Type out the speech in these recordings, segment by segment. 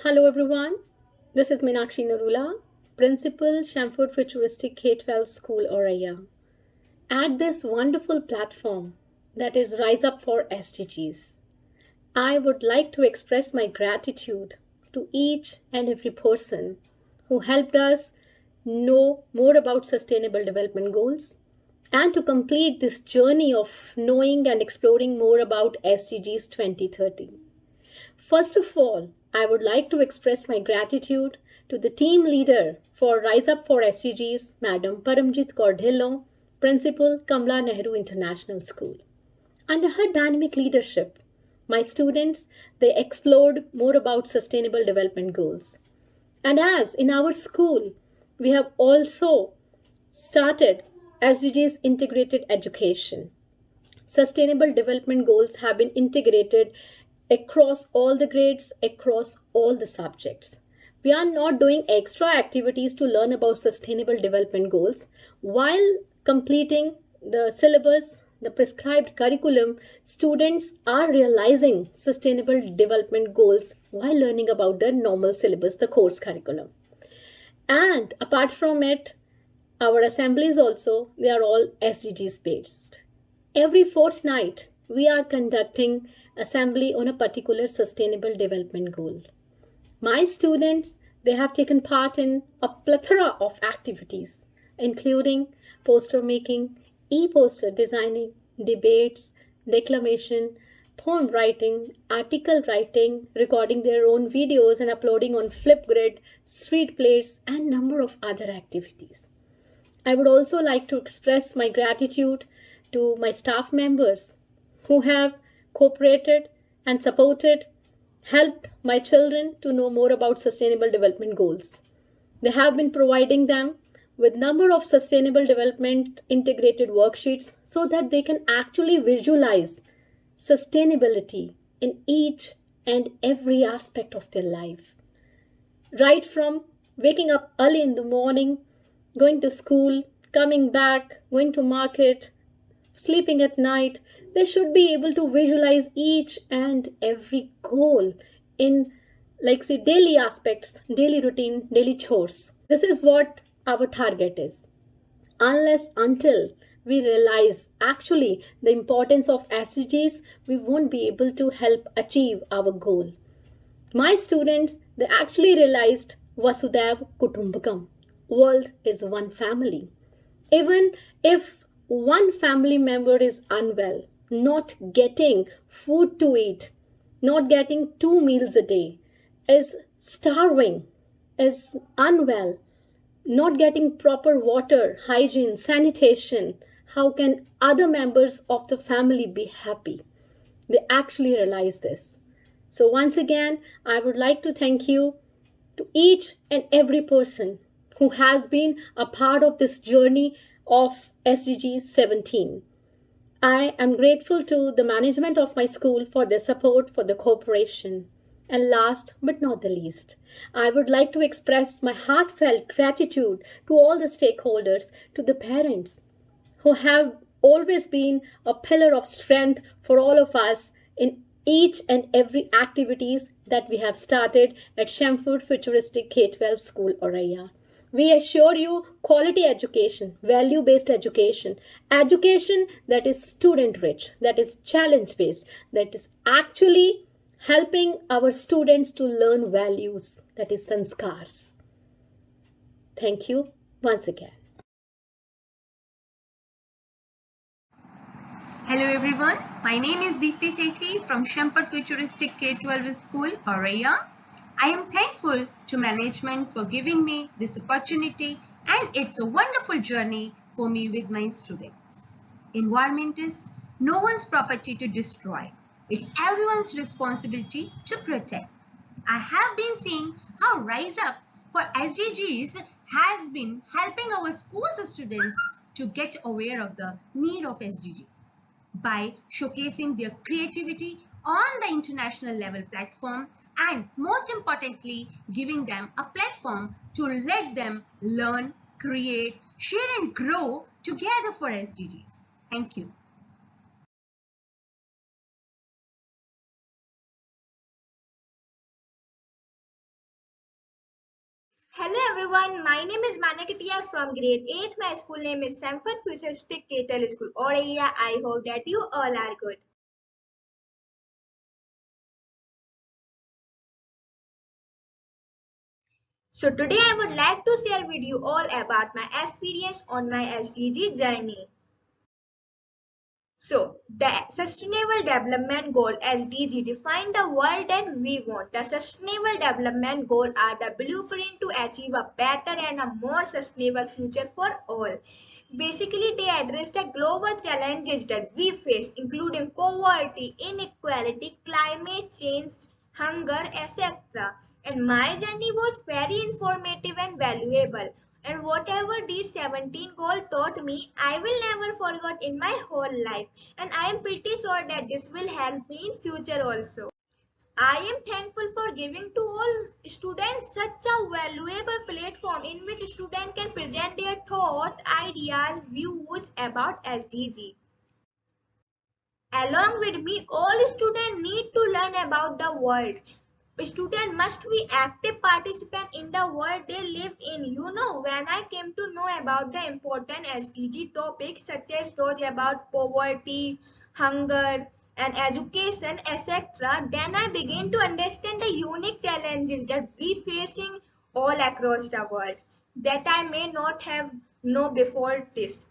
Hello everyone, this is Meenakshi Narula, Principal Shamford Futuristic K-12 School Oraya. At this wonderful platform that is Rise Up for SDGs, I would like to express my gratitude to each and every person who helped us know more about Sustainable Development Goals and to complete this journey of knowing and exploring more about SDGs 2030. First of all, I would like to express my gratitude to the team leader for Rise Up for SDGs, Madam Paramjit Kaur Dhillon, Principal, Kamala Nehru International School. Under her dynamic leadership, my students they explored more about sustainable development goals. And as in our school, we have also started SDGs integrated education. Sustainable development goals have been integrated across all the grades, across all the subjects. We are not doing extra activities to learn about sustainable development goals while completing the syllabus, the prescribed curriculum. Students are realizing sustainable development goals while learning about the normal syllabus, the course curriculum. And apart from it, our assemblies also, they are all SDGs based. Every fortnight, we are conducting assembly on a particular sustainable development goal. My students, they have taken part in a plethora of activities, including poster making, e-poster designing, debates, declamation, poem writing, article writing, recording their own videos and uploading on Flipgrid, street plays, and number of other activities. I would also like to express my gratitude to my staff members who have cooperated and supported, helped my children to know more about sustainable development goals. They have been providing them with number of sustainable development integrated worksheets so that they can actually visualize sustainability in each and every aspect of their life. Right from waking up early in the morning, going to school, coming back, going to market, sleeping at night, they should be able to visualize each and every goal in, like, say, daily aspects, daily routine, daily chores. This is what our target is. Unless until we realize actually the importance of SDGs, we won't be able to help achieve our goal. My students, they actually realized Vasudhaiv Kutumbakam. World is one family. Even if one family member is unwell, not getting food to eat, not getting 2 meals a day, is starving, is unwell, not getting proper water, hygiene, sanitation, how can other members of the family be happy? They actually realize this. So, once again, I would like to thank you to each and every person who has been a part of this journey of SDG 17. I am grateful to the management of my school for their support, for the cooperation. And last but not the least, I would like to express my heartfelt gratitude to all the stakeholders, to the parents who have always been a pillar of strength for all of us in each and every activities that we have started at Shamford Futuristic K-12 School Oraya. We assure you quality education, value-based education, education that is student-rich, that is challenge-based, that is actually helping our students to learn values, that is sanskars. Thank you once again. Hello everyone, my name is Deepthi Sethi from Shamford Futuristic K-12 School, Oraya. I am thankful to management for giving me this opportunity, and it's a wonderful journey for me with my students. Environment is no one's property to destroy. It's everyone's responsibility to protect. I have been seeing how Rise Up for SDGs has been helping our schools students to get aware of the need of SDGs by showcasing their creativity on the international level platform, and most importantly giving them a platform to let them learn, create, share and grow together for SDGs. Thank you. Hello everyone, my name is Manakatia from grade 8. My school name is Sanford Futuristic Kettle School, Oraya. I hope that you all are good. So today I would like to share with you all about my experience on my SDG journey. So, the Sustainable Development Goal SDG define the world that we want. The Sustainable Development Goals are the blueprint to achieve a better and a more sustainable future for all. Basically, they address the global challenges that we face, including poverty, inequality, climate change, hunger, etc. And my journey was very informative and valuable. And whatever these 17 goals taught me, I will never forget in my whole life. And I am pretty sure that this will help me in future also. I am thankful for giving to all students such a valuable platform in which students can present their thoughts, ideas, views about SDG. Along with me, all students need to learn about the world. Students must be active participants in the world they live in. You know, when I came to know about the important SDG topics such as those about poverty, hunger, and education, etc., then I began to understand the unique challenges that we facing all across the world that I may not have known before this.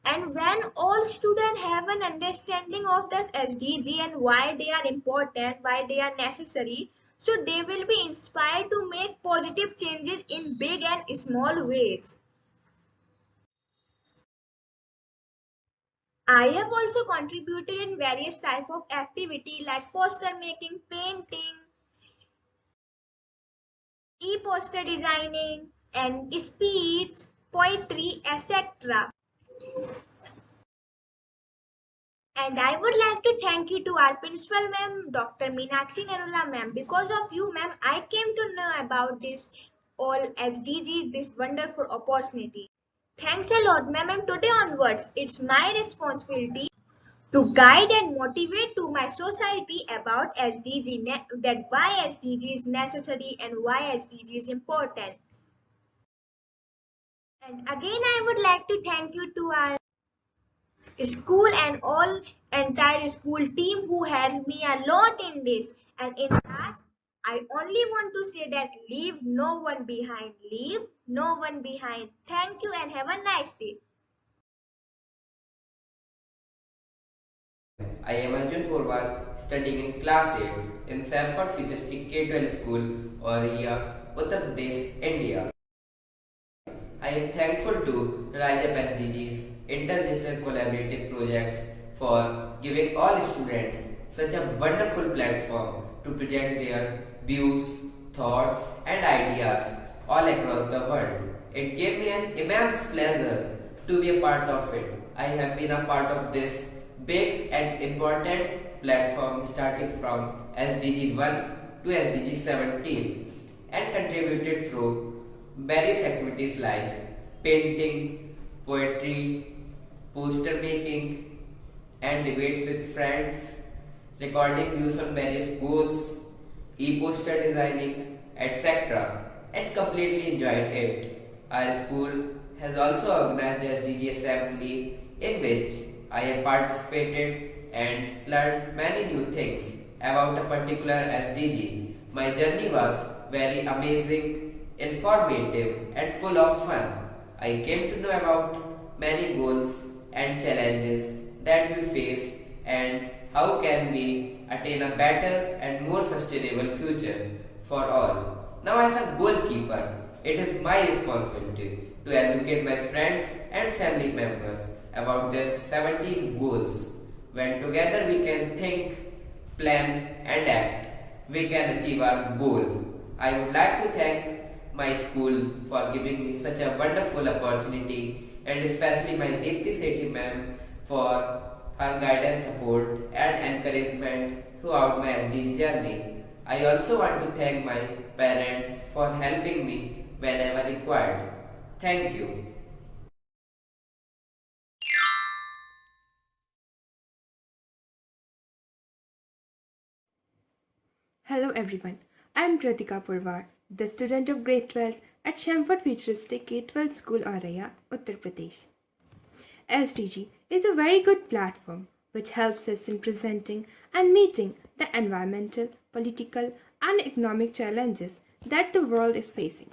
And when all students have an understanding of this SDG and why they are important, why they are necessary, so they will be inspired to make positive changes in big and small ways. I have also contributed in various types of activity like poster making, painting, e-poster designing, and speech, poetry, etc. And I would like to thank you to our principal ma'am, Dr. Meenakshi Narula ma'am. Because of you ma'am, I came to know about this all SDG, this wonderful opportunity. Thanks a lot ma'am, and today onwards, it's my responsibility to guide and motivate to my society about SDG, that why SDG is necessary and why SDG is important. And again, I would like to thank you to our school and all entire school team who helped me a lot in this. And in last, I only want to say that leave no one behind. Leave no one behind. Thank you and have a nice day. I am Arjun Purwal, studying in class 8 in Sanford Futuristic K-12 School, Oriya, Uttar Pradesh, India. I am thankful to Rise Up SDGs international collaborative projects for giving all students such a wonderful platform to present their views, thoughts, and ideas all across the world. It gave me an immense pleasure to be a part of it. I have been a part of this big and important platform starting from SDG 1 to SDG 17 and contributed through various activities like painting, poetry, poster making, and debates with friends, recording views on various goals, e-poster designing, etc. and completely enjoyed it. Our school has also organized the SDG Assembly in which I have participated and learned many new things about a particular SDG. My journey was very amazing, informative, and full of fun. I came to know about many goals and challenges that we face and how can we attain a better and more sustainable future for all. Now as a goalkeeper, it is my responsibility to educate my friends and family members about their 17 goals. When together we can think, plan and act, we can achieve our goal. I would like to thank my school for giving me such a wonderful opportunity and especially my Deepti Sethi ma'am for her guidance, support and encouragement throughout my SDG journey. I also want to thank my parents for helping me whenever required. Thank you. Hello everyone, I am Kritika Purwar, the student of grade 12 at Shamford Futuristic K-12 School, Auraiya, Uttar Pradesh. SDG is a very good platform which helps us in presenting and meeting the environmental, political, and economic challenges that the world is facing.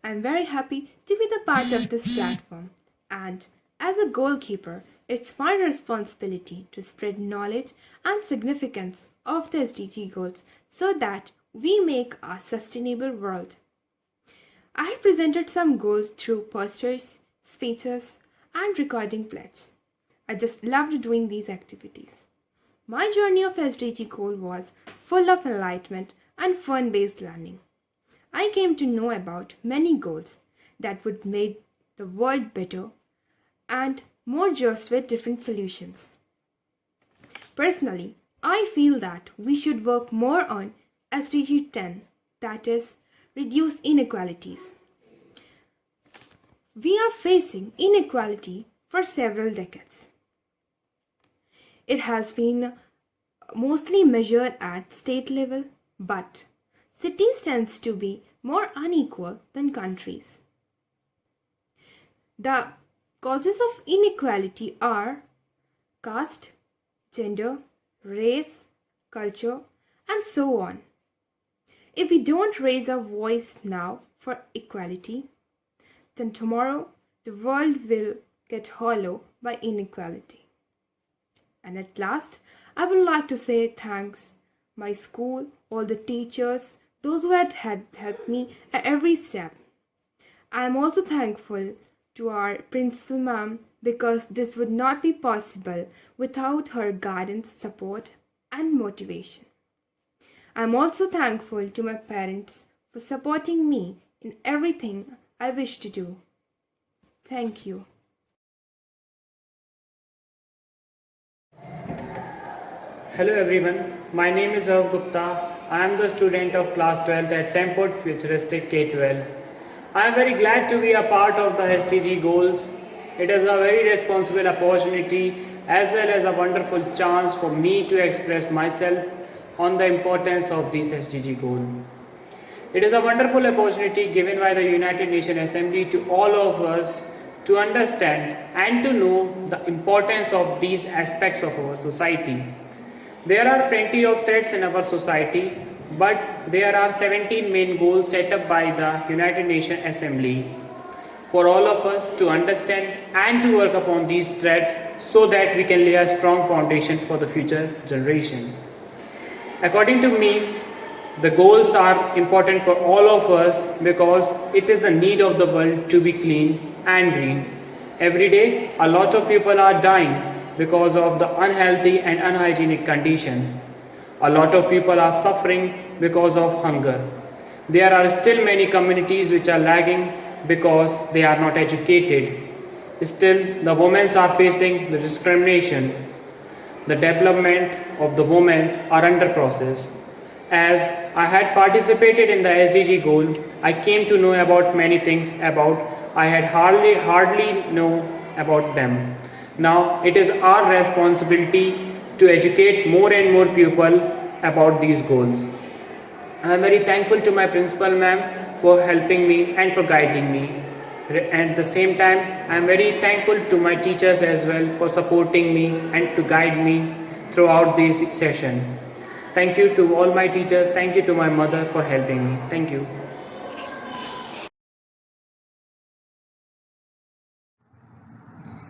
I am very happy to be the part of this platform, and as a goalkeeper, it's my responsibility to spread knowledge and significance of the SDG goals so that we make a sustainable world. I have presented some goals through posters, speeches, and recording pledge. I just loved doing these activities. My journey of SDG goal was full of enlightenment and fun-based learning. I came to know about many goals that would make the world better and more just with different solutions. Personally, I feel that we should work more on SDG 10, that is, reduce inequalities. We are facing inequality for several decades. It has been mostly measured at state level, but cities tends to be more unequal than countries. The causes of inequality are caste, gender, race, culture, and so on. If we don't raise our voice now for equality, then tomorrow the world will get hollow by inequality. And at last, I would like to say thanks my school, all the teachers, those who had helped me at every step. I am also thankful to our principal ma'am because this would not be possible without her guidance, support, and motivation. I am also thankful to my parents for supporting me in everything I wish to do. Thank you. Hello everyone, my name is Rav Gupta. I am the student of class 12th at Shamford Futuristic K-12. I am very glad to be a part of the SDG goals. It is a very responsible opportunity as well as a wonderful chance for me to express myself on the importance of this SDG goal. It is a wonderful opportunity given by the United Nations Assembly to all of us to understand and to know the importance of these aspects of our society. There are plenty of threats in our society, but there are 17 main goals set up by the United Nations Assembly for all of us to understand and to work upon these threats so that we can lay a strong foundation for the future generation. According to me, the goals are important for all of us because it is the need of the world to be clean and green. Every day, a lot of people are dying because of the unhealthy and unhygienic condition. A lot of people are suffering because of hunger. There are still many communities which are lagging because they are not educated. Still, the women are facing the discrimination. The development of the women are under process. As I had participated in the SDG goal, I came to know about many things I had hardly know about them. Now it is our responsibility to educate more and more people about these goals. I am very thankful to my principal ma'am for helping me and for guiding me. At the same time, I am very thankful to my teachers as well for supporting me and to guide me throughout this session. Thank you to all my teachers. Thank you to my mother for helping me. Thank you.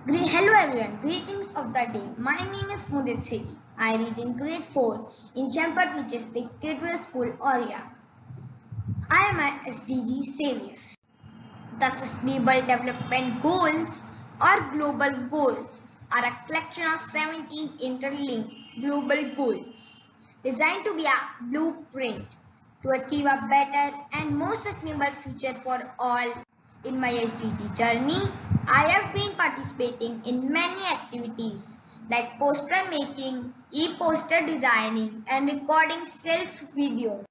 Hello everyone, greetings of the day. My name is Mudit Sethi. I read in grade 4 in Champa Futuristic K-12 School, Auraiya. I am a SDG savior. The Sustainable Development Goals or Global Goals are a collection of 17 interlinked global goals designed to be a blueprint to achieve a better and more sustainable future for all. In my SDG journey, I have been participating in many activities like poster making, e-poster designing and recording self-videos.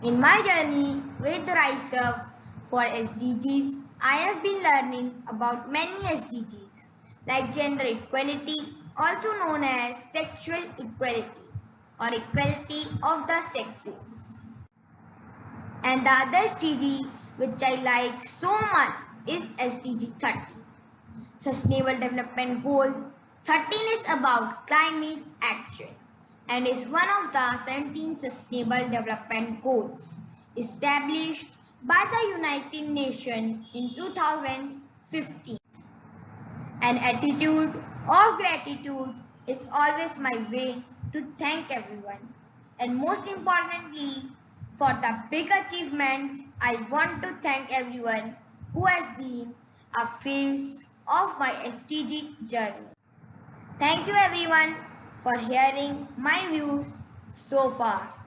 In my journey with Rise Up for SDGs, I have been learning about many SDGs like gender equality, also known as sexual equality or equality of the sexes, and the other SDG which I like so much is SDG 30. Sustainable Development Goal 13 is about climate action and is one of the 17 Sustainable Development Goals established by the United Nations in 2015. An attitude of gratitude is always my way to thank everyone. And most importantly, for the big achievements, I want to thank everyone who has been a face of my SDG journey. Thank you everyone for hearing my views so far.